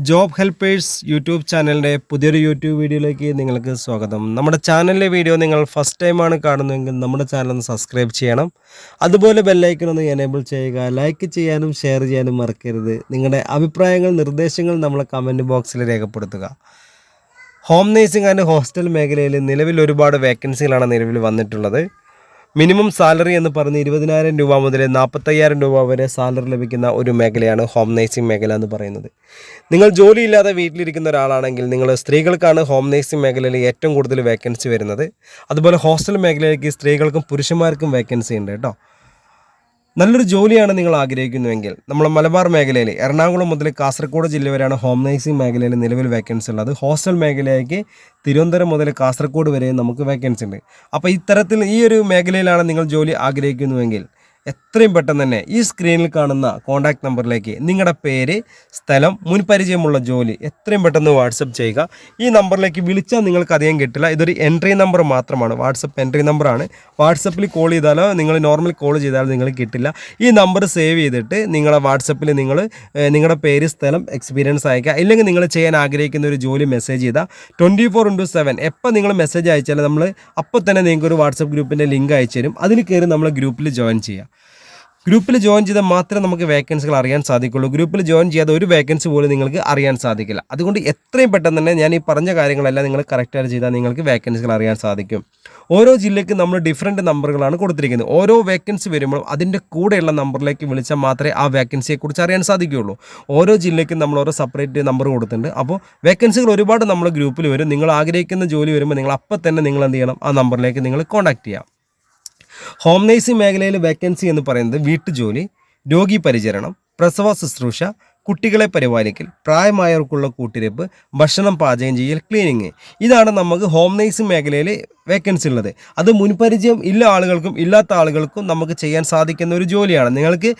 Job helpers YouTube ചാനലിൻ്റെ പുതിയൊരു YouTube വീഡിയോയിലേക്ക് നിങ്ങൾക്ക് സ്വാഗതം. നമ്മുടെ ചാനലിലെ വീഡിയോ നിങ്ങൾ ഫസ്റ്റ് ടൈമാണ് കാണുന്നതെങ്കിൽ നമ്മുടെ ചാനൽ ഒന്ന് സബ്സ്ക്രൈബ് ചെയ്യണം. അതുപോലെ ബെല്ലൈക്കൺ ഒന്ന് എനേബിൾ ചെയ്യുക. ലൈക്ക് ചെയ്യാനും ഷെയർ ചെയ്യാനും മറക്കരുത്. നിങ്ങളുടെ അഭിപ്രായങ്ങൾ നിർദ്ദേശങ്ങൾ നമ്മളെ കമൻറ്റ് ബോക്സിൽ രേഖപ്പെടുത്തുക. ഹോം നേഴ്സിംഗ് ആൻഡ് ഹോസ്റ്റൽ മേഖലയിൽ നിലവിൽ ഒരുപാട് വേക്കൻസികളാണ് നിലവിൽ വന്നിട്ടുള്ളത്. മിനിമം സാലറി എന്ന് പറഞ്ഞ് 20,000 രൂപ മുതൽ 45,000 രൂപ വരെ സാലറി ലഭിക്കുന്ന ഒരു മേഖലയാണ് ഹോം നേഴ്സിംഗ് മേഖല എന്ന് പറയുന്നത്. നിങ്ങൾ ജോലിയില്ലാതെ വീട്ടിലിരിക്കുന്ന ഒരാളാണെങ്കിൽ നിങ്ങൾ സ്ത്രീകൾക്കാണ് ഹോം നേഴ്സിംഗ് മേഖലയിൽ ഏറ്റവും കൂടുതൽ വേക്കൻസി വരുന്നത്. അതുപോലെ ഹോസ്റ്റൽ മേഖലയിലേക്ക് സ്ത്രീകൾക്കും പുരുഷന്മാർക്കും വേക്കൻസി ഉണ്ട് കേട്ടോ. നല്ലൊരു ജോലിയാണ് നിങ്ങൾ ആഗ്രഹിക്കുന്നുവെങ്കിൽ നമ്മൾ മലബാർ മേഖലയിൽ എറണാകുളം മുതൽ കാസർഗോഡ് ജില്ല വരെയാണ് ഹോം നേഴ്സിംഗ് മേഖലയിൽ നിലവിൽ വേക്കൻസി ഉള്ളത്. ഹോസ്റ്റൽ മേഖലയ്ക്ക് തിരുവനന്തപുരം മുതൽ കാസർഗോഡ് വരെ നമുക്ക് വേക്കൻസി ഉണ്ട്. അപ്പോൾ ഇത്തരത്തിൽ ഈ ഒരു മേഖലയിലാണ് നിങ്ങൾ ജോലി ആഗ്രഹിക്കുന്നുവെങ്കിൽ എത്രയും പെട്ടെന്ന് തന്നെ ഈ സ്ക്രീനിൽ കാണുന്ന കോൺടാക്റ്റ് നമ്പറിലേക്ക് നിങ്ങളുടെ പേര്, സ്ഥലം, മുൻപരിചയമുള്ള ജോലി എത്രയും പെട്ടെന്ന് വാട്സപ്പ് ചെയ്യുക. ഈ നമ്പറിലേക്ക് വിളിച്ചാൽ നിങ്ങൾക്ക് അധികം കിട്ടില്ല. ഇതൊരു എൻട്രി നമ്പർ മാത്രമാണ്, വാട്സപ്പ് എൻട്രി നമ്പറാണ്. വാട്സപ്പിൽ കോൾ ചെയ്താലോ നിങ്ങൾ നോർമൽ കോൾ ചെയ്താലോ നിങ്ങൾക്ക് കിട്ടില്ല. ഈ നമ്പർ സേവ് ചെയ്തിട്ട് നിങ്ങളുടെ വാട്സപ്പിൽ നിങ്ങളുടെ പേര്, സ്ഥലം, എക്സ്പീരിയൻസ് അയക്കുക. ഇല്ലെങ്കിൽ നിങ്ങൾ ചെയ്യാൻ ആഗ്രഹിക്കുന്ന ഒരു ജോലി മെസ്സേജ് ചെയ്താൽ 24/7 എപ്പോൾ നിങ്ങൾ മെസ്സേജ് അയച്ചാൽ നമ്മൾ അപ്പോൾ തന്നെ നിങ്ങൾക്കൊരു വാട്സപ്പ് ഗ്രൂപ്പിൻ്റെ ലിങ്ക് അയച്ചു തരും. അതിൽ കയറി നമ്മൾ ഗ്രൂപ്പിൽ ജോയിൻ ചെയ്യുക. ഗ്രൂപ്പിൽ ജോയിൻ ചെയ്താൽ മാത്രമേ നമുക്ക് വേക്കൻസികൾ അറിയാൻ സാധിക്കുള്ളൂ. ഗ്രൂപ്പിൽ ജോയിൻ ചെയ്യാതെ ഒരു വേക്കൻസി പോലും നിങ്ങൾക്ക് അറിയാൻ സാധിക്കില്ല. അതുകൊണ്ട് എത്രയും പെട്ടെന്ന് തന്നെ ഞാൻ ഈ പറഞ്ഞ കാര്യങ്ങളെല്ലാം നിങ്ങൾ കറക്റ്റായിട്ട് ചെയ്താൽ നിങ്ങൾക്ക് വേക്കൻസികൾ അറിയാൻ സാധിക്കും. ഓരോ ജില്ലയ്ക്ക് നമ്മൾ ഡിഫറൻറ്റ് നമ്പറുകളാണ് കൊടുത്തിരിക്കുന്നത്. ഓരോ വേക്കൻസി വരുമ്പോഴും അതിൻ്റെ കൂടെയുള്ള നമ്പറിലേക്ക് വിളിച്ചാൽ മാത്രമേ ആ വേക്കൻസിയെക്കുറിച്ച് അറിയാൻ സാധിക്കുകയുള്ളൂ. ഓരോ ജില്ലയ്ക്കും നമ്മൾ ഓരോ സെപ്പറേറ്റ് നമ്പർ കൊടുത്തിട്ടുണ്ട്. അപ്പോൾ വേക്കൻസികൾ ഒരുപാട് നമ്മൾ ഗ്രൂപ്പിൽ വരും. നിങ്ങൾ ആഗ്രഹിക്കുന്ന ജോലി വരുമ്പോൾ നിങ്ങൾ അപ്പം തന്നെ നിങ്ങൾ എന്ത് ചെയ്യണം, ആ നമ്പറിലേക്ക് നിങ്ങൾ കോൺടാക്റ്റ് ചെയ്യാം. ഹോം നേഴ്സിംഗ് മേഖലയിൽ വേക്കൻസി എന്ന് പറയുന്നത് വീട്ടുജോലി, രോഗി പരിചരണം, പ്രസവ ശുശ്രൂഷ, കുട്ടികളെ പരിപാലിക്കൽ, പ്രായമായവർക്കുള്ള കൂട്ടിരിപ്പ്, ഭക്ഷണം പാചകം ചെയ്യൽ, ക്ലീനിങ്, ഇതാണ് നമുക്ക് ഹോം നേഴ്സിംഗ് മേഖലയിൽ വേക്കൻസി ഉള്ളത്. അത് മുൻപരിചയം ഇല്ല ആളുകൾക്കും ഇല്ലാത്ത ആളുകൾക്കും നമുക്ക് ചെയ്യാൻ സാധിക്കുന്ന ഒരു ജോലിയാണ്. നിങ്ങൾക്ക്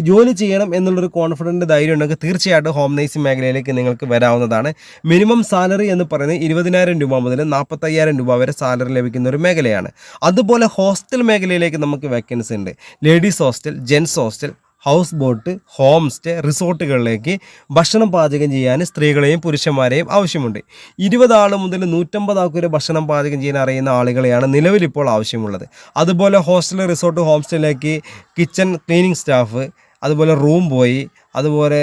ജോലി ചെയ്യണം എന്നുള്ളൊരു കോൺഫിഡൻറ്റ് ധൈര്യം ഉണ്ടെങ്കിൽ തീർച്ചയായിട്ടും ഹോം നേഴ്സിംഗ് മേഖലയിലേക്ക് നിങ്ങൾക്ക് വരാവുന്നതാണ്. മിനിമം സാലറി എന്ന് പറയുന്നത് 20,000 രൂപ മുതൽ 45,000 രൂപ വരെ സാലറി ലഭിക്കുന്ന ഒരു മേഖലയാണ്. അതുപോലെ ഹോസ്റ്റൽ മേഖലയിലേക്ക് നമുക്ക് വേക്കൻസി ഉണ്ട്. Ladies hostel, gents hostel, house boat, home stay, റിസോർട്ടുകളിലേക്ക് ഭക്ഷണം പാചകം ചെയ്യാൻ സ്ത്രീകളെയും പുരുഷന്മാരെയും ആവശ്യമുണ്ട്. 20 ആൾ മുതൽ 150 ആൾക്ക് വരെ ഭക്ഷണം പാചകം ചെയ്യാൻ അറിയുന്ന ആളുകളെയാണ് നിലവിലിപ്പോൾ ആവശ്യമുള്ളത്. അതുപോലെ ഹോസ്റ്റൽ, റിസോർട്ട്, ഹോം സ്റ്റേയിലേക്ക് കിച്ചൺ ക്ലീനിങ് സ്റ്റാഫ്, അതുപോലെ റൂം ബോയ്, അതുപോലെ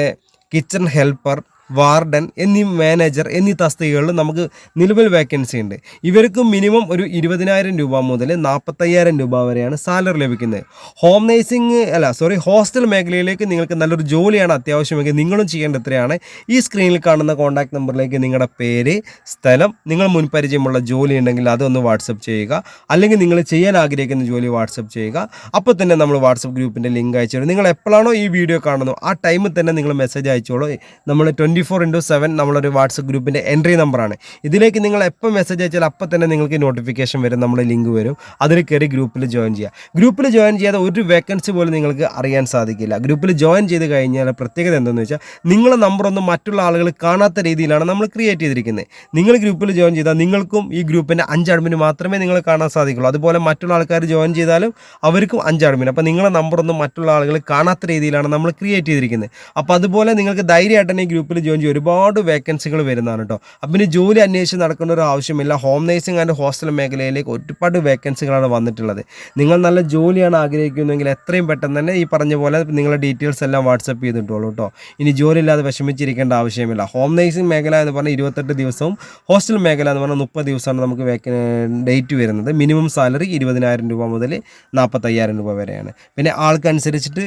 കിച്ചൺ ഹെൽപ്പർ, വാർഡൻ എന്നീ മാനേജർ എന്നീ തസ്തികകളിൽ നമുക്ക് നിലവിൽ വേക്കൻസി ഉണ്ട്. ഇവർക്ക് മിനിമം ഒരു 20,000 രൂപ മുതൽ 45,000 രൂപ വരെയാണ് സാലറി ലഭിക്കുന്നത്. ഹോസ്റ്റൽ മേഖലയിലേക്ക് നിങ്ങൾക്ക് നല്ലൊരു ജോലിയാണ് അത്യാവശ്യമെങ്കിൽ നിങ്ങളും ചെയ്യേണ്ട എത്രയാണ്, ഈ സ്ക്രീനിൽ കാണുന്ന കോൺടാക്ട് നമ്പറിലേക്ക് നിങ്ങളുടെ പേര്, സ്ഥലം, നിങ്ങൾ മുൻപരിചയമുള്ള ജോലി ഉണ്ടെങ്കിൽ അതൊന്ന് വാട്സപ്പ് ചെയ്യുക. അല്ലെങ്കിൽ നിങ്ങൾ ചെയ്യാൻ ആഗ്രഹിക്കുന്ന ജോലി വാട്സപ്പ് ചെയ്യുക. അപ്പോൾ തന്നെ നമ്മൾ വാട്സപ്പ് ഗ്രൂപ്പിൻ്റെ ലിങ്ക് അയച്ചു തരും. നിങ്ങൾ എപ്പോഴാണോ ഈ വീഡിയോ കാണുന്നത് ആ ടൈമിൽ തന്നെ നിങ്ങൾ മെസ്സേജ് അയച്ചോളൂ. നമ്മൾ 24/7 നമ്മളൊരു വാട്സപ്പ് ഗ്രൂപ്പിൻ്റെ എൻട്രി നമ്പറാണ്. ഇതിലേക്ക് നിങ്ങൾ എപ്പോൾ മെസ്സേജ് അയച്ചാൽ അപ്പോൾ തന്നെ നിങ്ങൾക്ക് നോട്ടിഫിക്കേഷൻ വരും, നമ്മുടെ ലിങ്ക് വരും. അതിൽ കയറി ഗ്രൂപ്പിൽ ജോയിൻ ചെയ്യുക. ഗ്രൂപ്പിൽ ജോയിൻ ചെയ്യാതെ ഒരു വേക്കൻസി പോലും നിങ്ങൾക്ക് അറിയാൻ സാധിക്കില്ല. ഗ്രൂപ്പിൽ ജോയിൻ ചെയ്ത് കഴിഞ്ഞാൽ പ്രത്യേകത എന്തെന്ന് വെച്ചാൽ നിങ്ങളുടെ നമ്പറൊന്നും മറ്റുള്ള ആളുകൾ കാണാത്ത രീതിയിലാണ് നമ്മൾ ക്രിയേറ്റ് ചെയ്തിരിക്കുന്നത്. നിങ്ങൾ ഗ്രൂപ്പിൽ ജോയിൻ ചെയ്താൽ നിങ്ങൾക്കും ഈ ഗ്രൂപ്പിൻ്റെ 5 അഡ്മിന് മാത്രമേ നിങ്ങൾ കാണാൻ സാധിക്കുള്ളൂ. അതുപോലെ മറ്റുള്ള ആൾക്കാർ ജോയിൻ ചെയ്താലും അവർക്കും 5 അഡ്മിൻ. അപ്പോൾ നിങ്ങളുടെ നമ്പറൊന്നും മറ്റുള്ള ആളുകൾ കാണാത്ത രീതിയിലാണ് നമ്മൾ ക്രിയേറ്റ് ചെയ്തിരിക്കുന്നത്. അപ്പോൾ അതുപോലെ നിങ്ങൾക്ക് ധൈര്യമായിട്ട് തന്നെ ഈ ഗ്രൂപ്പിൽ ജോയിൻ ചെയ്യും. ഒരുപാട് വേക്കൻസികൾ വരുന്നതാണ് കേട്ടോ. അപ്പം ഇനി ജോലി അന്വേഷിച്ച് നടക്കേണ്ട ഒരു ആവശ്യമില്ല. ഹോം നേഴ്സിംഗ് ആൻഡ് ഹോസ്റ്റൽ മേഖലയിലേക്ക് ഒരുപാട് വേക്കൻസികളാണ് വന്നിട്ടുള്ളത്. നിങ്ങൾ നല്ല ജോലിയാണ് ആഗ്രഹിക്കുന്നതെങ്കിൽ എത്രയും പെട്ടെന്ന് തന്നെ ഈ പറഞ്ഞ പോലെ നിങ്ങളുടെ ഡീറ്റെയിൽസ് എല്ലാം വാട്സപ്പ് ചെയ്തിട്ടുള്ളൂ കേട്ടോ. ഇനി ജോലി ഇല്ലാതെ വിഷമിച്ചിരിക്കേണ്ട ആവശ്യമില്ല. ഹോം നേഴ്സിംഗ് മേഖല എന്ന് പറഞ്ഞാൽ 28 ദിവസവും, ഹോസ്റ്റൽ മേഖല എന്ന് പറഞ്ഞാൽ 30 ദിവസമാണ് നമുക്ക് ഡേറ്റ് വരുന്നത്. മിനിമം സാലറി 20,000 രൂപ മുതൽ 45,000 രൂപ വരെയാണ്. പിന്നെ ആൾക്കനുസരിച്ചിട്ട്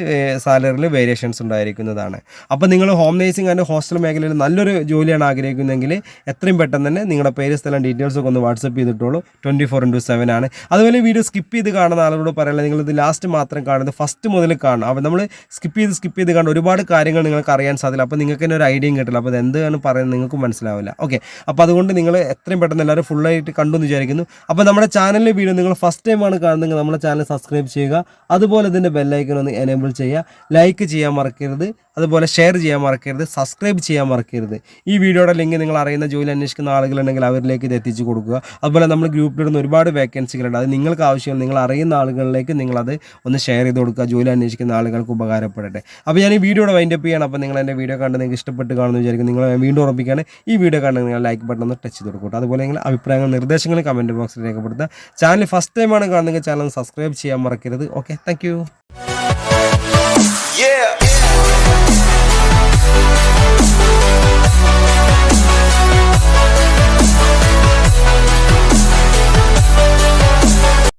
സാലറിയിൽ വേരിയേഷൻസ് ഉണ്ടായിരിക്കുന്നതാണ്. അപ്പോൾ നിങ്ങൾ ഹോം നേഴ്സിംഗ് ആൻഡ് ഹോസ്റ്റൽ മേഖലയിൽ നല്ലൊരു ജോലിയാണ് ആഗ്രഹിക്കുന്നതെങ്കിൽ എത്രയും പെട്ടെന്ന് തന്നെ നിങ്ങളുടെ പേര്, സ്ഥലം, ഡീറ്റെയിൽസൊക്കെ ഒന്ന് വാട്സപ്പ് ചെയ്തിട്ടുള്ളൂ. 24/7 ആണ്. അതുപോലെ വീഡിയോ സ്കിപ്പ് ചെയ്ത് കാണുന്ന ആളുകളോട് പറയാനുള്ള, നിങ്ങളിത് ലാസ്റ്റ് മാത്രം കാണുന്നത്, ഫസ്റ്റ് മുതൽ കാണണം. അപ്പോൾ നമ്മൾ സ്കിപ്പ് ചെയ്ത് കാണുന്ന ഒരുപാട് കാര്യങ്ങൾ നിങ്ങൾക്ക് അറിയാൻ സാധിക്കില്ല. അപ്പോൾ നിങ്ങൾക്ക് തന്നെ ഒരു ഐഡിയയും കിട്ടില്ല. അപ്പോൾ അത് എന്താണ് പറയുന്നത് നിങ്ങൾക്ക് മനസ്സിലാവില്ല. ഓക്കെ, അപ്പോൾ അതുകൊണ്ട് നിങ്ങൾ എത്രയും പെട്ടെന്ന് എല്ലാവരും ഫുള്ളായിട്ട് കണ്ടു എന്ന് വിചാരിക്കുന്നു. അപ്പോൾ നമ്മുടെ ചാനലിലെ വീഡിയോ നിങ്ങൾ ഫസ്റ്റ് ടൈമാണ് കാണുന്നതെങ്കിൽ നമ്മുടെ ചാനൽ സബ്സ്ക്രൈബ് ചെയ്യുക. അതുപോലെ ഇതിൻ്റെ ബെല്ലൈക്കൺ ഒന്ന് എനേബിൾ ചെയ്യുക. ലൈക്ക് ചെയ്യാൻ മറക്കരുത്. അതുപോലെ ഷെയർ ചെയ്യാൻ മറക്കരുത്, സബ്സ്ക്രൈബ് ചെയ്യാൻ മറക്കരുത്. ഈ വീഡിയോയുടെ ലിങ്ക് നിങ്ങൾ അറിയുന്ന ജോലി അന്വേഷിക്കുന്ന ആളുകളുണ്ടെങ്കിൽ അവരിലേക്ക് ഇത് എത്തിച്ചു കൊടുക്കുക. അതുപോലെ നമ്മൾ ഗ്രൂപ്പിലിടുന്ന ഒരുപാട് വേക്കൻസികളുണ്ട്, അത് നിങ്ങൾക്ക് ആവശ്യം നിങ്ങൾ അറിയുന്ന ആളുകളിലേക്ക് നിങ്ങളത് ഒന്ന് ഷെയർ ചെയ്ത് കൊടുക്കുക, ജോലി അന്വേഷിക്കുന്ന ആളുകൾക്ക് ഉപകാരപ്പെടട്ടെ. അപ്പോൾ ഞാൻ ഈ വീഡിയോയുടെ വൈൻഡപ്പ് ചെയ്യണം. അപ്പോൾ നിങ്ങൾ എൻ്റെ വീഡിയോ കണ്ട് നിങ്ങൾക്ക് ഇഷ്ടപ്പെട്ട് കാണുമെന്ന് വിചാരിക്കും. നിങ്ങൾ വീണ്ടും ഉറപ്പിക്കുകയാണ്, ഈ വീഡിയോ കണ്ട് നിങ്ങൾ ലൈക്ക് ബട്ടൺ ഒന്ന് ടച്ച് ചെയ്ത് കൊടുക്കുക. അതുപോലെ നിങ്ങൾ അഭിപ്രായങ്ങൾ നിർദ്ദേശങ്ങൾ കമൻറ്റ് ബോക്സിൽ രേഖപ്പെടുത്തുക. ചാനൽ ഫസ്റ്റ് ടൈമാണ് കാണുന്നതെങ്കിൽ ചാനൽ സബ്സ്ക്രൈബ് ചെയ്യാൻ മറക്കരുത്. Okay, thank you.